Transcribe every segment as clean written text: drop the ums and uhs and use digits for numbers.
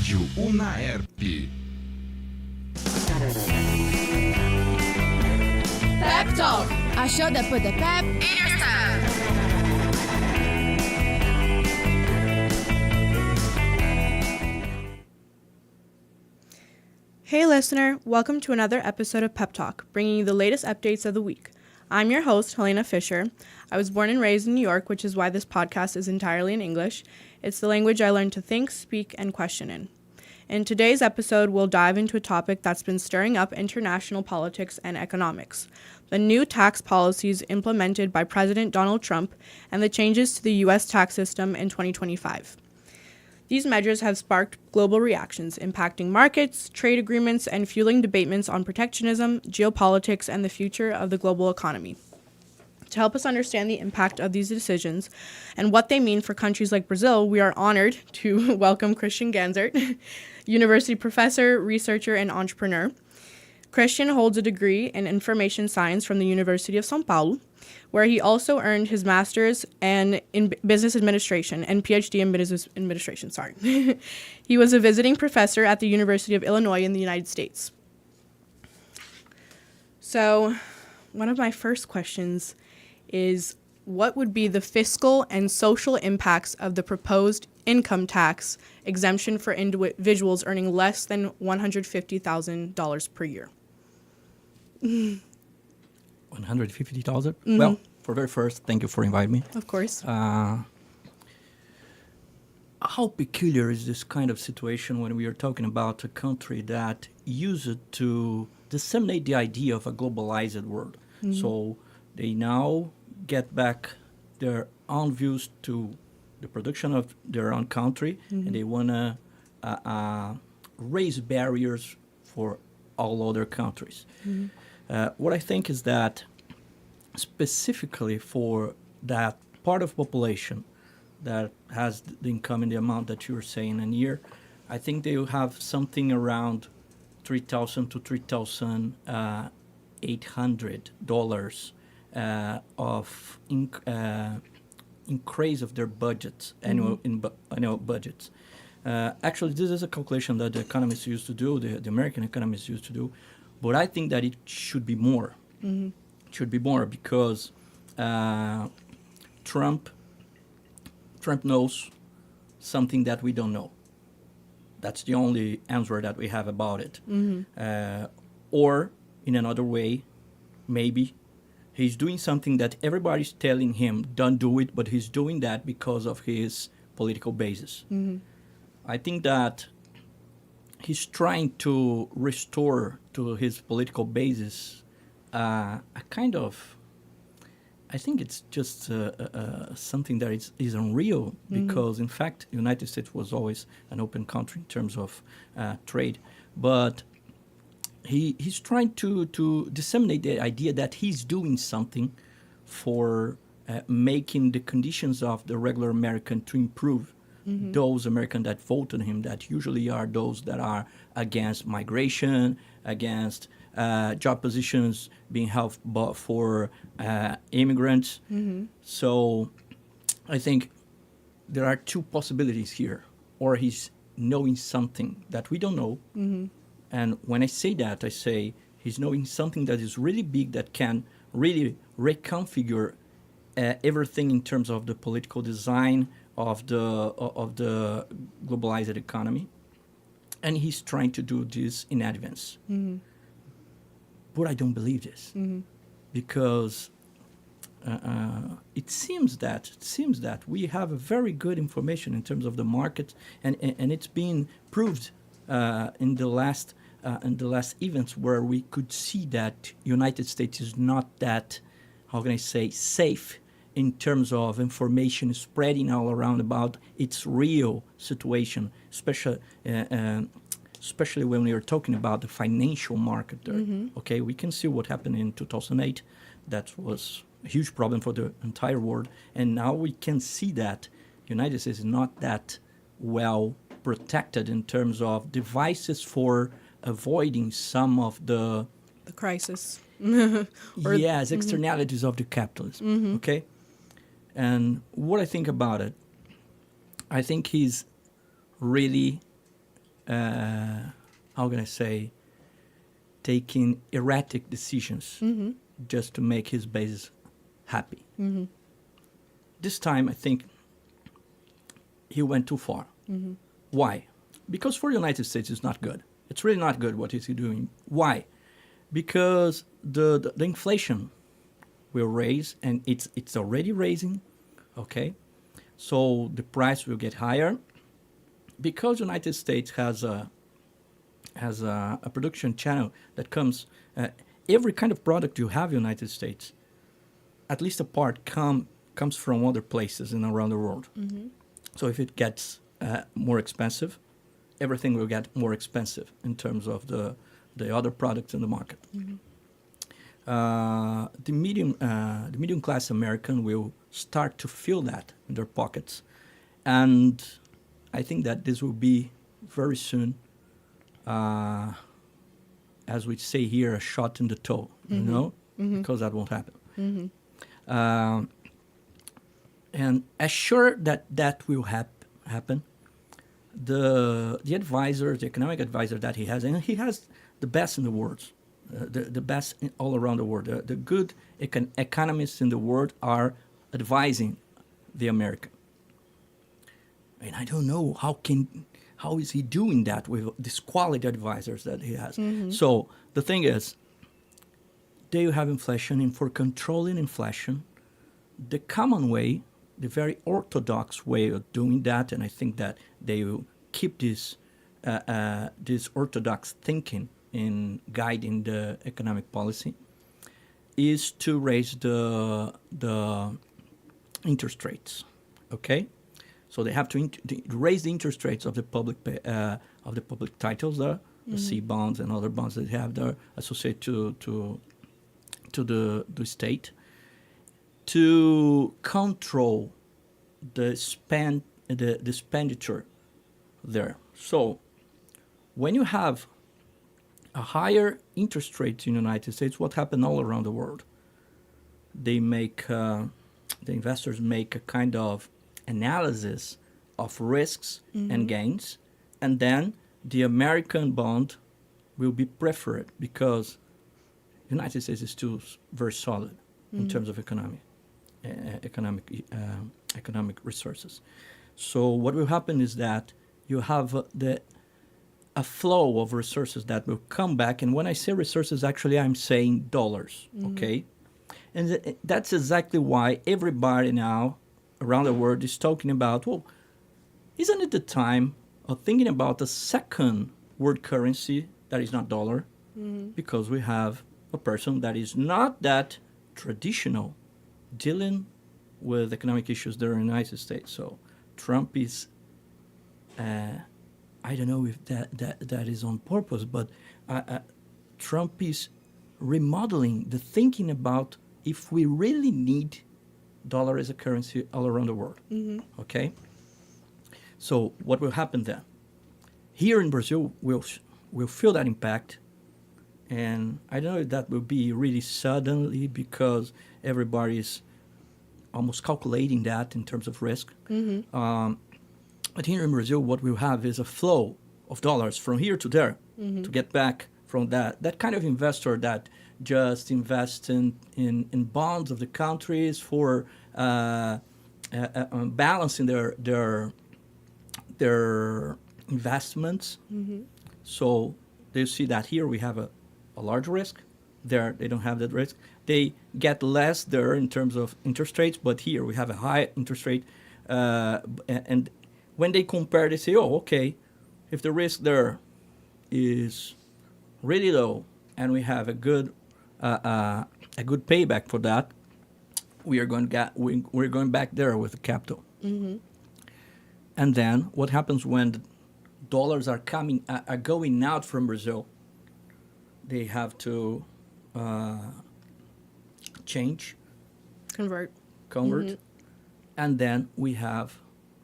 Rádio Unaerp. Pep Talk, a show that put the pep in your step. Hey listener, welcome to another episode of Pep Talk, bringing you the latest updates of the week. I'm your host, Helena Fisher. I was born and raised in New York, which is why this podcast is entirely in English. It's the language I learned to think, speak, and question in. In today's episode, we'll dive into a topic that's been stirring up international politics and economics: the new tax policies implemented by President Donald Trump and the changes to the U.S. tax system in 2025. These measures have sparked global reactions, impacting markets, trade agreements, and fueling debates on protectionism, geopolitics, and the future of the global economy. To help us understand the impact of these decisions and what they mean for countries like Brazil, we are honored to welcome Christian Ganzert, university professor, researcher, and entrepreneur. Christian holds a degree in information science from the University of São Paulo, where he also earned his master's in business administration and PhD in business administration. He was a visiting professor at the University of Illinois in the United States. So, one of my first questions is, what would be the fiscal and social impacts of the proposed income tax exemption for individuals earning less than $150,000 per year? $150,000? Mm-hmm. Well, for very first, thank you for inviting me. Of course. How peculiar is this kind of situation when we are talking about a country that used it to disseminate the idea of a globalized world? Mm-hmm. So they now get back their own views to the production of their own country, mm-hmm. and they want to raise barriers for all other countries. Mm-hmm. What I think is that specifically for that part of population that has the income in the amount that you were saying a year, I think they will have something around $3,000 to $3,800 of increase of their budgets, mm-hmm. annual budgets. Actually, this is a calculation that the economists used to do, the American economists used to do, but I think that it should be more. Mm-hmm. It should be more because Trump knows something that we don't know. That's the only answer that we have about it. Mm-hmm. Or in another way, maybe he's doing something that everybody's telling him, don't do it, but he's doing that because of his political basis. Mm-hmm. I think that he's trying to restore to his political basis a kind of, I think it's just something that is unreal, mm-hmm. because in fact, the United States was always an open country in terms of trade, but he's trying to disseminate the idea that he's doing something for making the conditions of the regular American to improve. Mm-hmm. Those Americans that voted him, that usually are those that are against migration, against job positions being held for immigrants. Mm-hmm. So I think there are two possibilities here. Or he's knowing something that we don't know. Mm-hmm. And when I say that, I say he's knowing something that is really big, that can really reconfigure everything in terms of the political design of the globalized economy, and he's trying to do this in advance. Mm-hmm. But I don't believe this, mm-hmm. because it seems that we have a very good information in terms of the market, and it's been proved in the last events where we could see that United States is not that, how can I say, safe in terms of information spreading all around about its real situation, especially when we are talking about the financial market there. Mm-hmm. Okay, we can see what happened in 2008. That was a huge problem for the entire world. And now we can see that the United States is not that well protected in terms of devices for avoiding some of the crisis. Yes, externalities mm-hmm. of the capitalism. Mm-hmm. Okay? And what I think about it, I think he's really how can I say, taking erratic decisions just to make his base happy. This time, I think he went too far. Why? Because for the United States, it's not good. It's really not good what is he doing. Why? Because the inflation will raise, and it's already raising, okay? So the price will get higher. Because the United States has a production channel that comes, every kind of product you have in the United States, at least a part comes from other places and around the world. So if it gets more expensive, everything will get more expensive in terms of the other products in the market. The medium class American will start to feel that in their pockets, and I think that this will be very soon, as we say here, a shot in the toe, you know, because that won't happen. And as sure that will happen, the advisor, the economic advisor that he has, and he has the best in the world, the best all around the world. The good economists in the world are advising the American. And I don't know how is he doing that with these quality advisors that he has. So the thing is, they have inflation, and for controlling inflation, the common way, the very orthodox way of doing that, and I think that they will keep this orthodox thinking in guiding the economic policy, is to raise the interest rates. Okay, so they have to raise the interest rates of the public titles, the C bonds and other bonds that they have there associated to the state, to control the expenditure there. So when you have a higher interest rate in the United States, what happened all around the world? They make the investors make a kind of analysis of risks and gains, and then the American bond will be preferred because the United States is still very solid in terms of economic resources. So what will happen is that you have a flow of resources that will come back. And when I say resources, actually I'm saying dollars, okay? And that's exactly why everybody now around the world is talking about, well, isn't it the time of thinking about a second world currency that is not dollar? Because we have a person that is not that traditional dealing with economic issues there in the United States. So Trump is, I don't know if that is on purpose, but Trump is remodeling the thinking about if we really need dollar as a currency all around the world. Okay? So what will happen then? Here in Brazil, we'll feel that impact. And I don't know if that will be really suddenly because everybody is almost calculating that in terms of risk. But here in Brazil, what we'll have is a flow of dollars from here to there to get back from that kind of investor that just invests in bonds of the countries for balancing their investments. So they see that here we have a large risk. There they don't have that risk. They get less there in terms of interest rates, but here we have a high interest rate. And when they compare, they say, oh, okay, if the risk there is really low and we have a good payback for that, we're going back there with the capital. And then what happens when the dollars are going out from Brazil? They have to change, convert, and then we have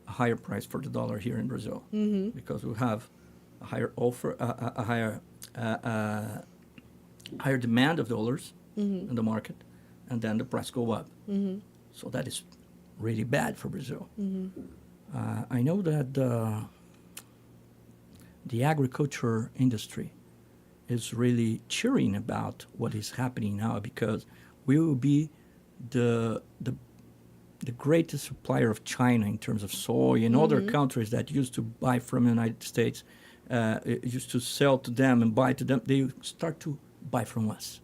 a higher price for the dollar here in Brazil because we have a higher offer, a higher demand of dollars in the market, and then the price go up. So that is really bad for Brazil. I know that the agriculture industry is really cheering about what is happening now, because we will be the greatest supplier of China in terms of soy, and other countries that used to buy from the United States, used to sell to them and buy to them, they start to buy from us.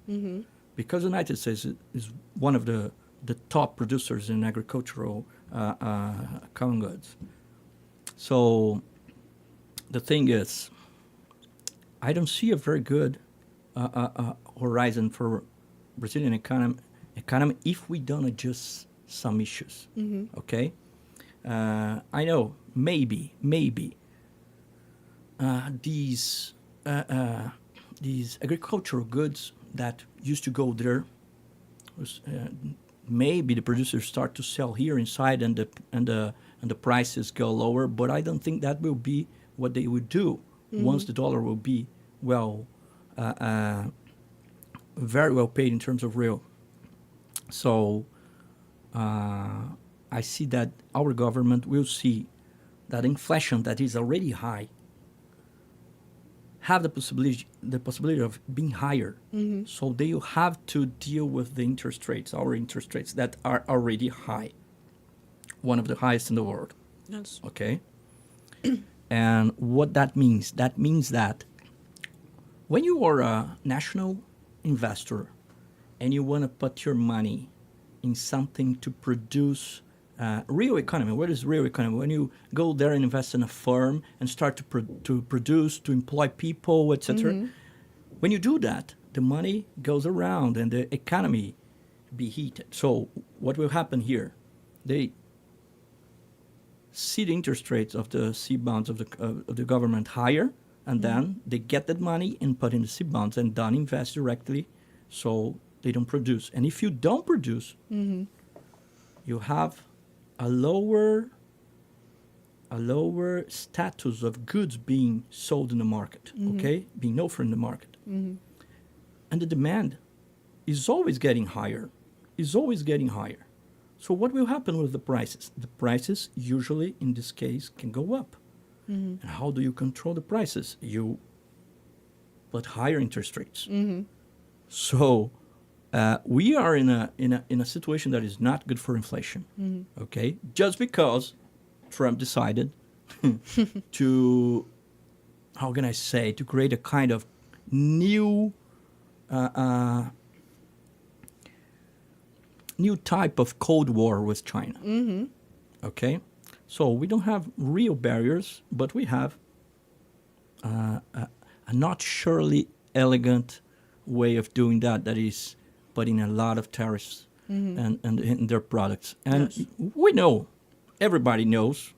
Because the United States is one of the top producers in agricultural common goods. So the thing is, I don't see a very good horizon for Brazilian economy if we don't adjust some issues. Okay, I know maybe these agricultural goods that used to go there, maybe the producers start to sell here inside, and the prices go lower. But I don't think that will be what they would do once the dollar will be very well paid in terms of real. So I see that our government will see that inflation that is already high have the possibility of being higher. So they will have to deal with the interest rates, our interest rates that are already high, one of the highest in the world. Yes. Okay. And what that means that when you are a national investor and you want to put your money in something to produce real economy. What is real economy? When you go there and invest in a firm and start to produce, to employ people, etc. When you do that, the money goes around and the economy be heated. So what will happen here? They see the interest rates of the C bonds of the government higher, and then they get that money and put in the C bonds and don't invest directly, so they don't produce. And if you don't produce, you have a lower status of goods being sold in the market, okay, being offered in the market, and the demand is always getting higher, So what will happen with the prices? The prices usually, in this case, can go up. And how do you control the prices? You put higher interest rates. So we are in a situation that is not good for inflation. Okay, just because Trump decided to, how can I say, to create a kind of new type of Cold War with China. Okay, so we don't have real barriers, but we have a not surely elegant way of doing that. That is putting a lot of tariffs and in their products. And we know, everybody knows,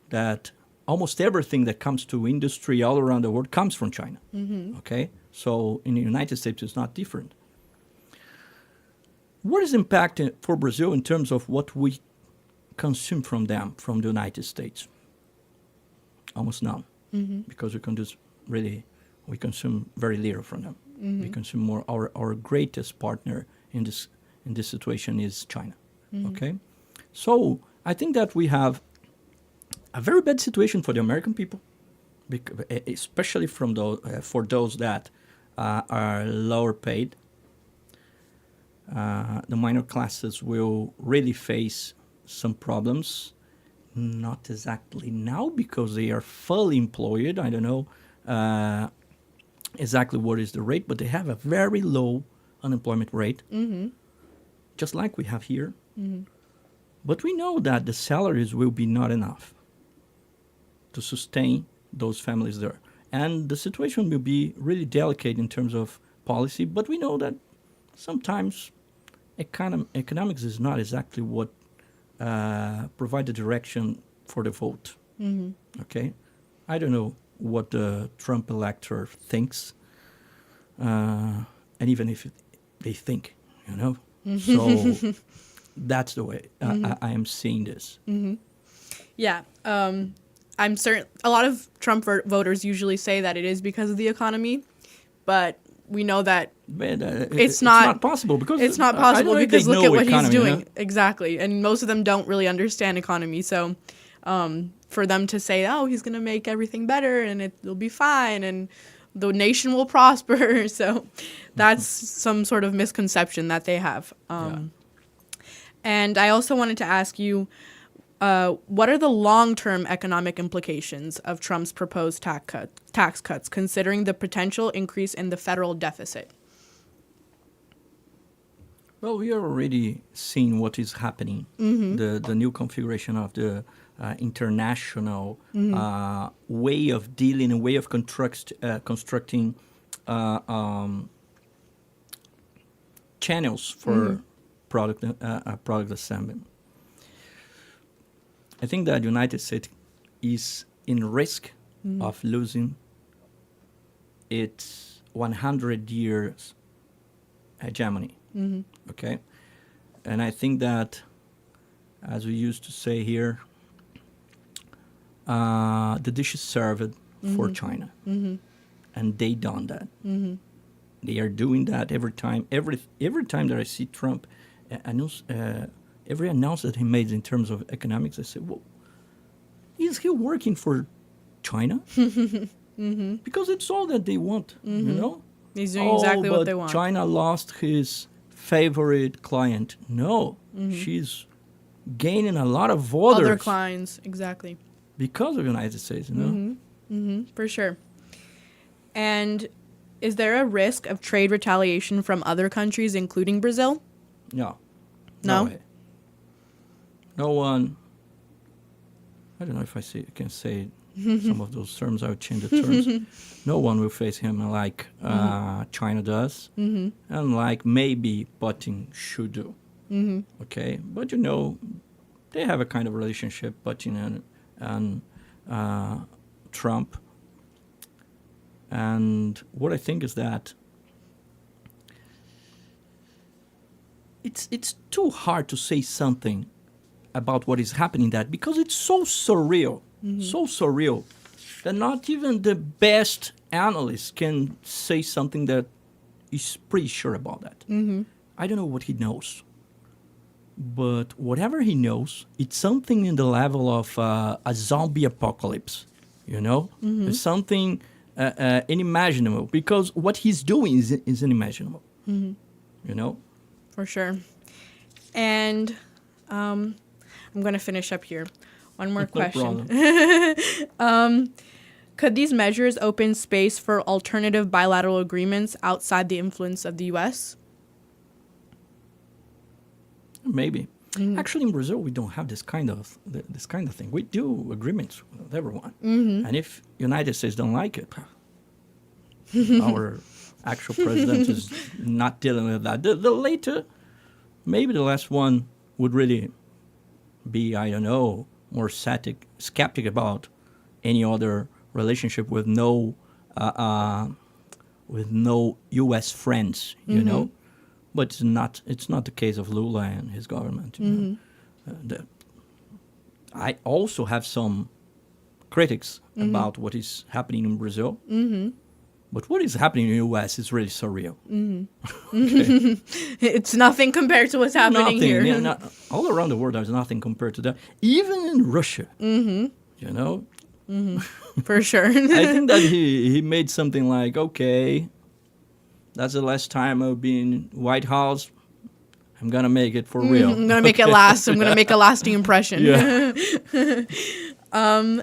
that almost everything that comes to industry all around the world comes from China. Okay, so in the United States it's not different. What is impact for Brazil in terms of what we consume from them, from the United States? Almost none, because we consume very little from them. We consume more. Our greatest partner in this situation is China. Okay, so I think that we have a very bad situation for the American people, especially for those that are lower paid. The minor classes will really face some problems, not exactly now because they are fully employed. I don't know exactly what is the rate, but they have a very low unemployment rate, just like we have here. But we know that the salaries will be not enough to sustain those families there. And the situation will be really delicate in terms of policy, but we know that sometimes economics is not exactly what provide the direction for the vote. Okay, I don't know what the Trump elector thinks, and even if they think, So that's the way I am seeing this. Yeah, I'm certain a lot of Trump voters usually say that it is because of the economy, but we know that it's not possible because look at what he's doing. You know? Exactly, and most of them don't really understand economy. So for them to say, oh, he's going to make everything better and it'll be fine and the nation will prosper. So that's some sort of misconception that they have. And I also wanted to ask you, what are the long-term economic implications of Trump's proposed tax cuts, considering the potential increase in the federal deficit? Well, we are already seeing what is happening. The new configuration of the international way of dealing, a way of constructing channels for product assembly. I think that the United States is in risk of losing its 100 years hegemony. Okay? And I think that, as we used to say here, the dish is served for China. And they done that. They are doing that every time. Every time that I see Trump announce, every announcement that he made in terms of economics, I say, well, is he working for China? Because it's all that they want, you know? He's doing exactly what they want. China lost his favorite client. No, she's gaining a lot of other clients, exactly. Because of the United States, you know? For sure. And is there a risk of trade retaliation from other countries, including Brazil? No. No? Way. No one, I don't know if I can say some of those terms, I would change the terms. No one will face him like China does, and like maybe Putin should do. Okay? But you know, they have a kind of relationship, Putin and Trump. And what I think is that it's too hard to say something about what is happening that because it's so surreal, that not even the best analyst can say something that is pretty sure about that. I don't know what he knows. But whatever he knows, it's something in the level of a zombie apocalypse, you know? It's something unimaginable, because what he's doing is unimaginable, you know? For sure. And I'm going to finish up here. One more question. Could these measures open space for alternative bilateral agreements outside the influence of the U.S.? Maybe. Actually, in Brazil, we don't have this kind of thing. We do agreements with everyone, and if United States don't like it, our actual president is not dealing with that. The later, maybe the last one would really be, I don't know, more skeptic about any other relationship with no U.S. friends, you know. But it's not the case of Lula and his government. You know? I also have some critics about what is happening in Brazil. But what is happening in the U.S. is really surreal. Okay. It's nothing compared to what's happening here. Yeah, all around the world, there's nothing compared to that. Even in Russia, you know? For sure. I think that he made something like, okay, that's the last time I'll be in White House. I'm going to make it for real. I'm going to make it last. I'm going to make a lasting impression. Yeah.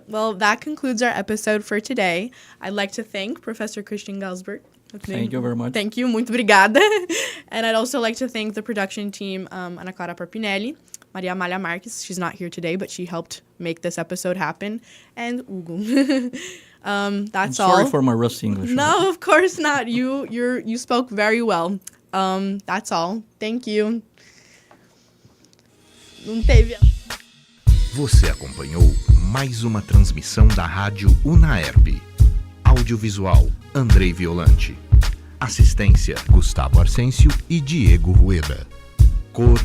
Well, that concludes our episode for today. I'd like to thank Professor Christian Ganzert. Thank you very much. Thank you. Muito obrigada. And I'd also like to thank the production team, Ana Clara Parpinelli, Maria Amália Marques. She's not here today, but she helped make this episode happen. And Hugo. That's all. Sorry for my rusty English. No, of course not. You spoke very well. That's all. Thank you. Não teve. Você acompanhou mais uma transmissão da Rádio Unaerp. Audiovisual, Andrei Violante. Assistência, Gustavo Arcêncio e Diego Rueda. Coordenação.